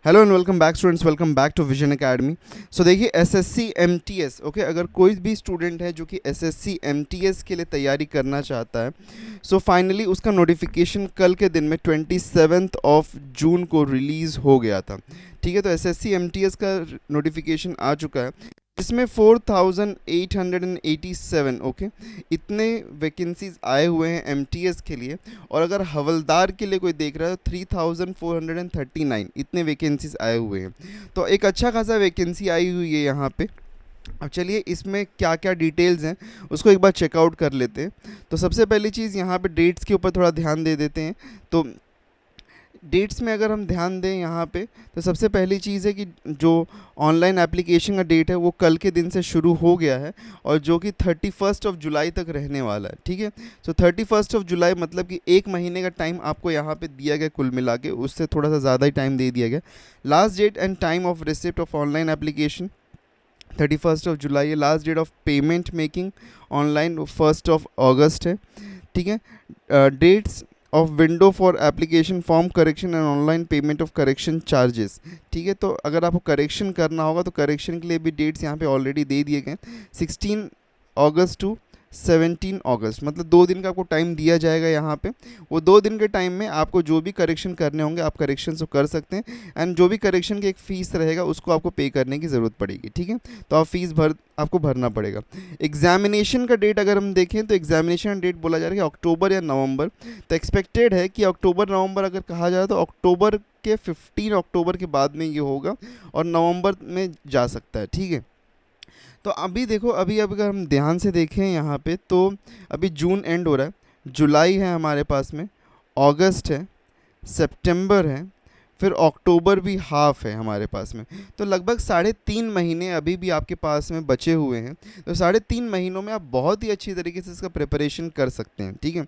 Hello and welcome back students, welcome back to vision academy. So देखिए SSC MTS, okay, अगर कोई भी student है जो कि एसएससी एमटीएस के लिए तैयारी करना चाहता है, सो फाइनली उसका नोटिफिकेशन कल के दिन में 27 ऑफ जून को रिलीज़ हो गया था। ठीक है, तो एसएससी एमटीएस का नोटिफिकेशन आ चुका है, इसमें 4887, ओके, इतने वैकेंसीज आए हुए हैं एमटीएस के लिए। और अगर हवलदार के लिए कोई देख रहा है तो 3439 इतने वैकेंसीज आए हुए हैं। तो एक अच्छा खासा वैकेंसी आई हुई है यहाँ पे। अब चलिए इसमें क्या क्या डिटेल्स हैं उसको एक बार चेकआउट कर लेते हैं। तो सबसे पहली चीज़ यहाँ पे डेट्स के ऊपर थोड़ा ध्यान दे देते हैं। तो डेट्स में अगर हम ध्यान दें यहाँ पे, तो सबसे पहली चीज़ है कि जो ऑनलाइन एप्लीकेशन का डेट है वो कल के दिन से शुरू हो गया है, और जो कि 31 ऑफ जुलाई तक रहने वाला है। ठीक है, सो 31 ऑफ जुलाई मतलब कि एक महीने का टाइम आपको यहाँ पे दिया गया, कुल मिला के उससे थोड़ा सा ज़्यादा ही टाइम दे दिया गया। Last date and time of receipt of online application 31 of July है। Last date of payment making online 1 of August है। ठीक है, dates of window for application form correction and online payment of correction charges. ठीक है, तो अगर आपको correction करना होगा तो करेक्शन के लिए भी डेट्स यहाँ पे ऑलरेडी दे दिए गए, 16 अगस्त टू 17 अगस्त, मतलब 2 दिन का आपको टाइम दिया जाएगा यहाँ पे। वो 2 दिन के टाइम में आपको जो भी करेक्शन करने होंगे आप करेक्शन को कर सकते हैं, एंड जो भी करेक्शन की एक फ़ीस रहेगा उसको आपको पे करने की ज़रूरत पड़ेगी। ठीक है, तो आप फीस आपको भरना पड़ेगा। एग्जामिनेशन का डेट अगर हम देखें तो एग्जामिनेशन डेट बोला जा रहा है कि अक्टूबर या नवंबर। तो एक्सपेक्टेड है कि अक्टूबर नवंबर अगर कहा जाए तो अक्टूबर के 15 अक्टूबर के बाद में ये होगा, और नवंबर में जा सकता है। ठीक है, तो अभी देखो, अभी अगर हम ध्यान से देखें यहाँ पे, तो अभी जून एंड हो रहा है, जुलाई है हमारे पास में, अगस्त है, सितंबर है, फिर अक्टूबर भी हाफ है हमारे पास में। तो लगभग 3.5 महीने अभी भी आपके पास में बचे हुए हैं। तो 3.5 महीनों में आप बहुत ही अच्छी तरीके से इसका प्रिपरेशन कर सकते हैं। ठीक है,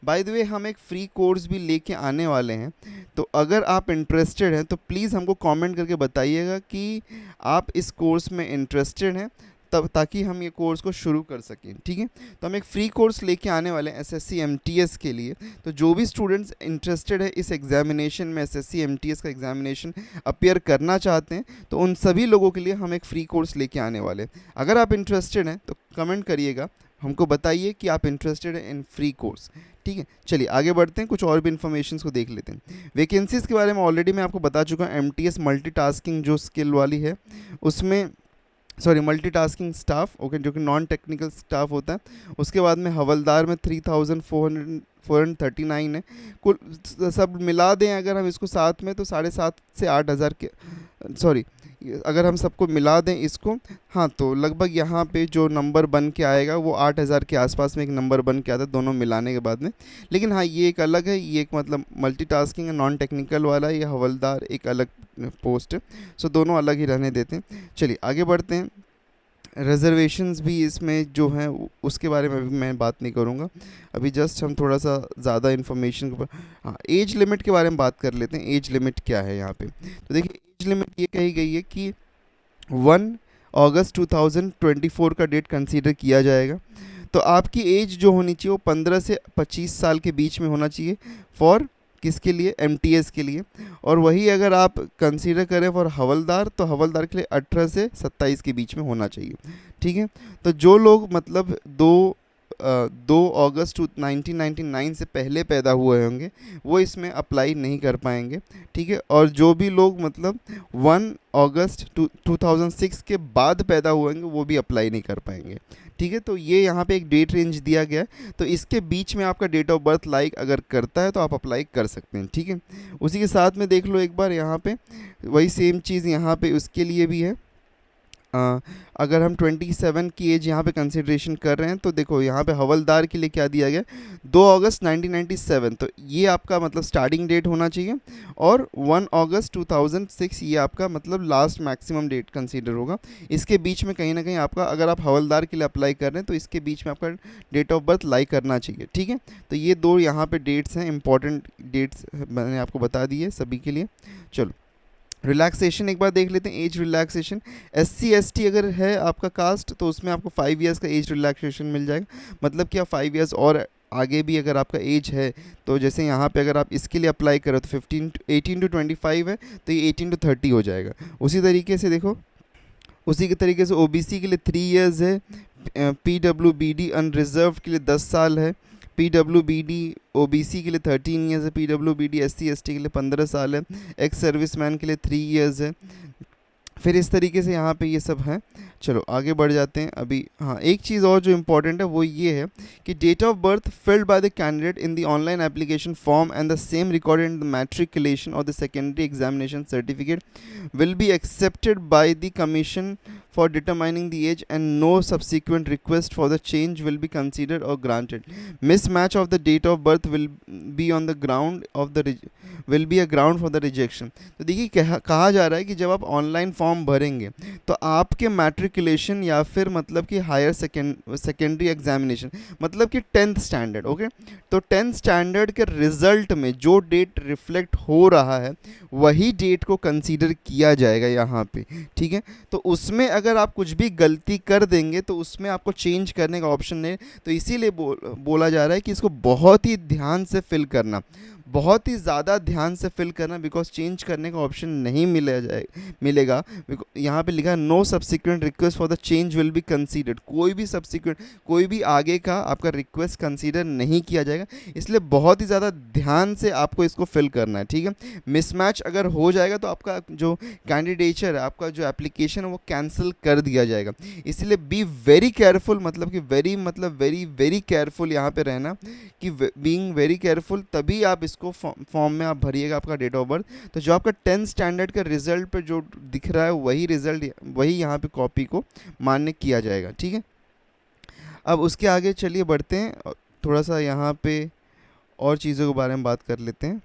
बाय द वे हम एक फ्री कोर्स भी लेके आने वाले हैं, तो अगर आप इंटरेस्टेड हैं तो प्लीज़ हमको कमेंट करके बताइएगा कि आप इस कोर्स में इंटरेस्टेड हैं, तब ताकि हम ये कोर्स को शुरू कर सकें। ठीक है, तो हम एक फ्री कोर्स लेके आने वाले हैं एसएससी एमटीएस के लिए। तो जो भी स्टूडेंट्स इंटरेस्टेड है इस एग्जामिनेशन में, एसएससी एमटीएस का एग्जामिनेशन अपियर करना चाहते हैं, तो उन सभी लोगों के लिए हम एक फ्री कोर्स लेके आने वाले हैं। अगर आप इंटरेस्टेड हैं तो कमेंट करिएगा, हमको बताइए कि आप इंटरेस्टेड हैं इन फ्री कोर्स। ठीक है, चलिए आगे बढ़ते हैं, कुछ और भी इन्फॉर्मेशन को देख लेते हैं। वैकेंसीज़ के बारे में ऑलरेडी मैं आपको बता चुका हूँ। एमटीएस मल्टीटास्किंग जो स्किल वाली है उसमें, सॉरी, मल्टीटास्किंग स्टाफ, ओके, जो कि नॉन टेक्निकल स्टाफ होता है। उसके बाद में हवलदार में 3439 है। कुल सब मिला दें अगर हम इसको साथ में, तो 7,500 से 8,000 के, सॉरी, अगर हम सबको मिला दें इसको, हाँ, तो लगभग यहाँ पे जो नंबर बन के आएगा वो 8,000 के आसपास में एक नंबर बन के आता है दोनों मिलाने के बाद में। लेकिन हाँ, ये एक अलग है, ये एक मतलब मल्टीटास्किंग है, नॉन टेक्निकल वाला है। ये हवलदार एक अलग पोस्ट है, सो दोनों अलग ही रहने देते हैं। चलिए आगे बढ़ते हैं। रिजर्वेशंस भी इसमें जो हैं उसके बारे में भी मैं बात नहीं करूँगा अभी, जस्ट हम थोड़ा सा ज़्यादा इन्फॉर्मेशन के ऊपर, हाँ, एज लिमिट के बारे में बात कर लेते हैं। एज लिमिट क्या है यहाँ पे, तो देखिए एज लिमिट ये कही गई है कि 1 अगस्त 2024 का डेट कंसीडर किया जाएगा। तो आपकी एज जो होनी चाहिए वो 15 से 25 साल के बीच में होना चाहिए, फॉर किसके लिए, एमटीएस के लिए। और वही अगर आप कंसीडर करें फॉर हवलदार, तो हवलदार के लिए 18 से 27 के बीच में होना चाहिए। ठीक है, तो जो लोग मतलब 2 अगस्त 1999 से पहले पैदा हुए होंगे वो इसमें अप्लाई नहीं कर पाएंगे। ठीक है, और जो भी लोग मतलब 1 अगस्त 2006 के बाद पैदा हुए होंगे वो भी अप्लाई नहीं कर पाएंगे। ठीक है, तो ये यहाँ पे एक डेट रेंज दिया गया है, तो इसके बीच में आपका डेट ऑफ बर्थ लाइक अगर करता है तो आप अप्लाई कर सकते हैं। ठीक है, उसी के साथ में देख लो एक बार यहाँ पे वही सेम चीज़ यहाँ पे उसके लिए भी है। अगर हम 27 की एज यहाँ पे कंसिड्रेशन कर रहे हैं तो देखो यहाँ पे हवलदार के लिए क्या दिया गया, 2 अगस्त 1997, तो ये आपका मतलब स्टार्टिंग डेट होना चाहिए, और 1 अगस्त 2006 ये आपका मतलब लास्ट मैक्सिमम डेट कंसीडर होगा। इसके बीच में कहीं ना कहीं आपका, अगर आप हवलदार के लिए अप्लाई कर रहे हैं तो इसके बीच में आपका डेट ऑफ बर्थ लाई करना चाहिए। ठीक है, तो ये 2 यहाँ पर डेट्स हैं, इंपॉर्टेंट डेट्स मैंने आपको बता दी है सभी के लिए। चलो रिलैक्सेशन एक बार देख लेते हैं। एज रिलैक्सेशन, SC ST अगर है आपका कास्ट तो उसमें आपको 5 इयर्स का एज रिलैक्सेशन मिल जाएगा, मतलब कि आप 5 इयर्स और आगे भी अगर आपका एज है, तो जैसे यहाँ पे अगर आप इसके लिए अप्लाई करो तो 18 टू 25 है, तो ये 18 टू 30 हो जाएगा। उसी तरीके से देखो, उसी के तरीके से ओबीसी के लिए 3 इयर्स है, पीडब्ल्यूबीडी अनरिजर्व के लिए 10 साल है, पीडब्ल्यूबीडी ओबीसी के लिए 13 इयर्स है, पीडब्ल्यूबीडी एससी एसटी के लिए 15 साल है, एक्स सर्विसमैन के लिए 3 इयर्स है। फिर इस तरीके से यहाँ पे ये सब हैं। चलो आगे बढ़ जाते हैं। अभी हाँ, एक चीज़ और जो इम्पॉर्टेंट है वो ये है कि date of birth filled by the candidate in the online application form and the same recorded in the matriculation or the secondary examination certificate will be accepted by the commission for determining the age and no subsequent request for the change will be considered or granted. Mismatch of the date of birth will be on the ground of the will be a ground for the rejection. तो देखिए कहा जा रहा है कि जब आप online form भरेंगे तो आपके मैट्रिकुलेशन या फिर मतलब कि हायर सेकेंडरी एग्जामिनेशन मतलब कि 10th स्टैंडर्ड, ओके, तो 10th स्टैंडर्ड के रिजल्ट में जो डेट रिफ्लेक्ट हो रहा है वही डेट को कंसीडर किया जाएगा यहाँ पे, ठीक है। तो उसमें अगर आप कुछ भी गलती कर देंगे तो उसमें आपको चेंज करने का ऑप्शन नहीं, तो इसीलिए बोला जा रहा है कि इसको बहुत ही ध्यान से फिल करना, बहुत ही ज़्यादा ध्यान से फिल करना, बिकॉज चेंज करने का ऑप्शन नहीं मिलेगा। यहाँ पे लिखा है no subsequent request for the change will be considered, कोई भी आगे का आपका रिक्वेस्ट कंसीडर नहीं किया जाएगा, इसलिए बहुत ही ज़्यादा ध्यान से आपको इसको फिल करना है, ठीक है। मिसमैच अगर हो जाएगा तो आपका जो कैंडिडेचर है, आपका जो एप्लीकेशन है वो कैंसिल कर दिया जाएगा, इसलिए बी वेरी केयरफुल, मतलब कि वेरी वेरी केयरफुल यहाँ पे रहना, कि बीइंग वेरी केयरफुल तभी आप इसको फॉर्म में आप भरिएगा आपका डेट ऑफ बर्थ। तो जो आपका 10th स्टैंडर्ड का रिजल्ट पे जो दिख रहा है वही रिजल्ट, वही यहाँ पे कॉपी को मान्य किया जाएगा, ठीक है। अब उसके आगे चलिए बढ़ते हैं, थोड़ा सा यहाँ पे और चीज़ों के बारे में बात कर लेते हैं।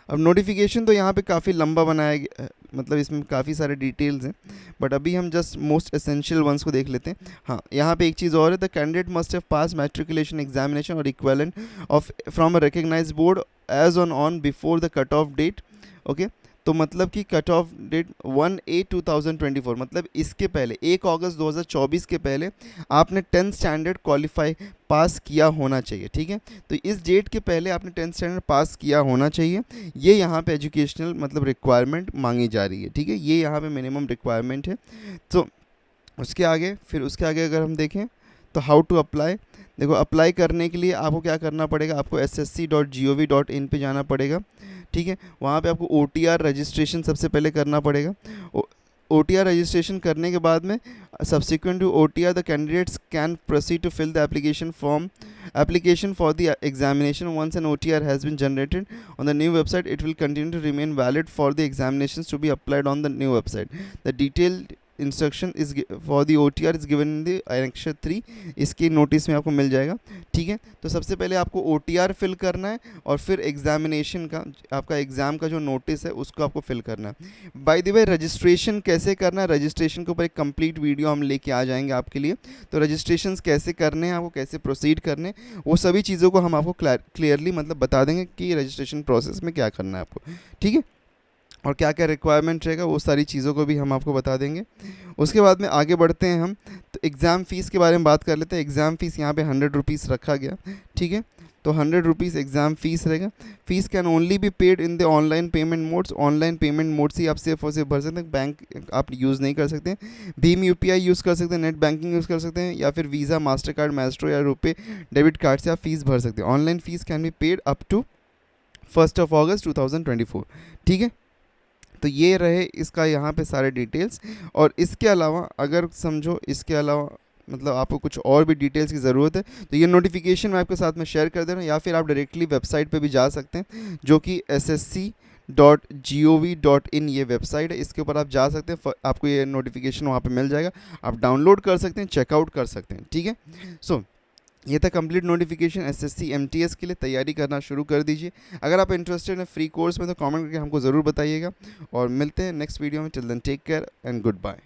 अब नोटिफिकेशन तो यहाँ पे काफ़ी लंबा बनाया गया, मतलब इसमें काफ़ी सारे डिटेल्स हैं, बट अभी हम जस्ट मोस्ट एसेंशियल वंस को देख लेते हैं। हाँ, यहाँ पे एक चीज़ और है, the candidate must have pass matriculation examination or equivalent of from a recognised board as on before the cut off date, okay. तो मतलब कि कट ऑफ डेट 1/8/2024, मतलब इसके पहले 1 अगस्त 2024 के पहले आपने 10th स्टैंडर्ड क्वालिफाई पास किया होना चाहिए, ठीक है। तो इस डेट के पहले आपने 10th स्टैंडर्ड पास किया होना चाहिए, ये यहाँ पे एजुकेशनल मतलब रिक्वायरमेंट मांगी जा रही है, ठीक है, ये यहाँ पे मिनिमम रिक्वायरमेंट है। तो उसके आगे अगर हम देखें तो हाउ टू अप्लाई, देखो अप्लाई करने के लिए आपको क्या करना पड़ेगा, आपको ssc.gov.in पे जाना पड़ेगा, ठीक है। वहाँ पे आपको OTR रजिस्ट्रेशन सबसे पहले करना पड़ेगा। OTR रजिस्ट्रेशन करने के बाद में subsequent to OTR the candidates can proceed to fill the application for the examination. Once an OTR has been generated on the new website, it will continue to remain valid for the examinations to be applied on the new website. The detailed instruction is for the OTR is given in the annexure 3, इसकी notice में आपको मिल जाएगा, ठीक है। तो सबसे पहले आपको OTR फिल करना है और फिर एग्जामिनेशन का, आपका एग्ज़ाम का जो नोटिस है उसको आपको फिल करना है। बाय द वे रजिस्ट्रेशन कैसे करना है, रजिस्ट्रेशन के ऊपर एक कंप्लीट वीडियो हम लेके आ जाएंगे आपके लिए। तो रजिस्ट्रेशन कैसे करने हैं, आपको कैसे प्रोसीड करने, वो सभी चीज़ों को हम आपको क्लियरली मतलब बता देंगे कि रजिस्ट्रेशन प्रोसेस में क्या करना है आपको, ठीक है, और क्या क्या रिक्वायरमेंट रहेगा वो सारी चीज़ों को भी हम आपको बता देंगे। उसके बाद में आगे बढ़ते हैं हम, तो एग्ज़ाम फ़ीस के बारे में बात कर लेते हैं। एग्ज़ाम फ़ीस यहाँ पे 100 रुपीज़ रखा गया, ठीक है। तो 100 रुपीज़ एग्ज़ाम फ़ीस रहेगा। Fees can only be paid in the online payment modes, online payment mode से आप सिर्फ और सिर्फ भर सकते हैं, बैंक आप यूज़ नहीं कर सकते। भीम UPI यूज़ कर सकते हैं, नेट बैंकिंग यूज़ कर सकते हैं, या फिर वीज़ा, मास्टर कार्ड, मैस्ट्रो या रुपे डेबिट कार्ड से आप फ़ीस भर सकते हैं। Online fees can be paid up to 1 August 2024, ठीक है। तो ये रहे इसका यहाँ पे सारे डिटेल्स। और इसके अलावा अगर समझो इसके अलावा मतलब आपको कुछ और भी डिटेल्स की ज़रूरत है तो ये नोटिफिकेशन मैं आपके साथ में शेयर कर दे रहा हूँ, या फिर आप डायरेक्टली वेबसाइट पे भी जा सकते हैं जो कि ssc.gov.in ये वेबसाइट है, इसके ऊपर आप जा सकते हैं, आपको ये नोटिफिकेशन वहाँ पे मिल जाएगा, आप डाउनलोड कर सकते हैं, चेकआउट कर सकते हैं, ठीक है। सो ये था कंप्लीट नोटिफिकेशन SSC MTS के लिए, तैयारी करना शुरू कर दीजिए। अगर आप इंटरेस्टेड हैं फ्री कोर्स में तो कमेंट करके हमको ज़रूर बताइएगा, और मिलते हैं नेक्स्ट वीडियो में। Till then take care and good bye.